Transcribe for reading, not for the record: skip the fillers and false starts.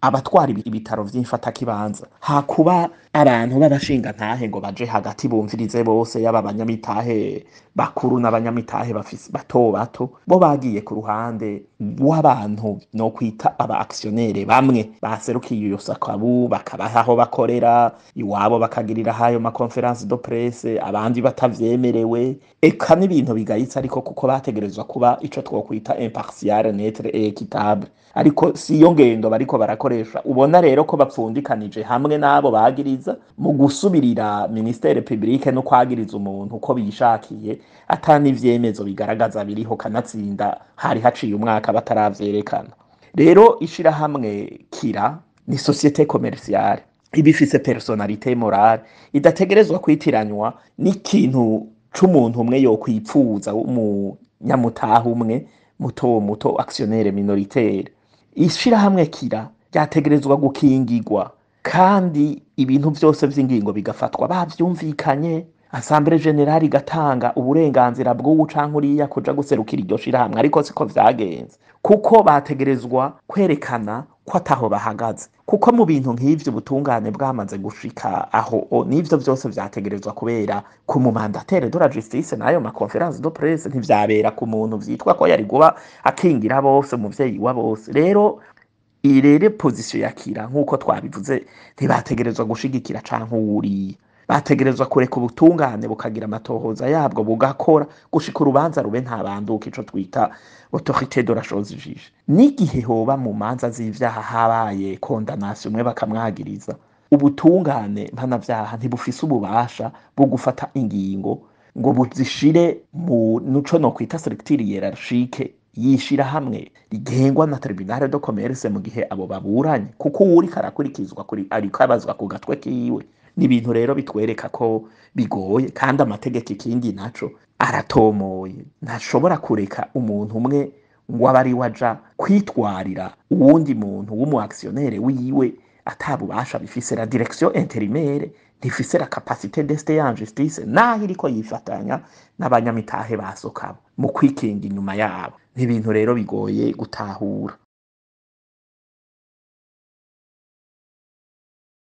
abatwara ibitaro vy'imfatakibanza hakuba abantu b'abashinga ntahe ngo baje hagati bumvirize bose yaba abanyamitahe bakuru n'abanyamitahe bafise bato bato bo bagiye ku ruhande w'abantu no kwita aba actionnaire bamwe baserukiye iyo sakabu bakabaha aho bakorera iwabo bakagirira hayo ma conference de presse abandi batavyemerewe eka n'ibintu bigayitse ariko kuko bategerezwa kuba ico twokwita impartial neutre et équitable ariko si iyo ngendo bariko barakoresha ubona rero ko bapfundikanije hamwe n'abo bagiriza mu gusubirira ministere publique no kwagiriza umuntu uko bishakiye atani ivyemezo bigaragaza biriho kanatsinda hari haciye umwaka bataravyerekana. Rero ishira hamwe kira ni société commerciale ibifise personnalité morale idategerezwa kwitiranywa n'ikintu c'umuntu umwe yo kwipfuza umunyamutaha umwe muto actionnaire minoritaire. Ishira hamwe kira ryategerezwa gukingirwa kandi ibintu vyose vy'ingingo bigafatwa bavyumvikanye Assemblée Générale igatanga uburenganzira bw'ubu canke uriya kuja guserukira iryo shira hamwe ariko siko vyagenze kuko bategerezwa kwerekana ko ataho bahagaze kuko mu bintu nk'ivyo ubutungane bwamaze gushika aho n'ivyo vyose vyategerezwa kubera ku mu mandatère de la justice nayo ma conférence de presse ntivyabera ku muntu vyitwa ko yari guba akingira bose umuvyeyi wa bose. Rero irere position yakira nkuko twabivuze ntibategerezwa gushigikira canke uriya bategerezwa kureka ubutungane bukagira amatohoza yabwo bugakora gushika urubanza rube ntabanduka ico twita autorité de la chose juge. N'igihe hoba mu manza z'ivyaha habaye condamnation umwe bakamwagiriza ubutungane mpanavyaha ntibufise ububasha bwo gufata ingingo ngo buzishire mu nuco no kwita structure hiérarchique yishira hamwe rigengwa na tribunal de commerce mu gihe abo baburanye kuko uri karakurikizwa kuri ariko abazwa ku gatwe kiwe. Ni ibintu rero bitwereka ko bigoye kandi amategeko ikindi naco aratomoye ntashobora kureka umuntu umwe ngo abari waja kwitwarira uwundi muntu w'umu actionnaire wiwe atabubasha bifise la direction intérimaire ntifise la capacité d'ester en justice naho iriko yifatanya n'abanyamitahe basokabo mu kwikinga inyuma yabo. Ni ibintu rero bigoye gutahura.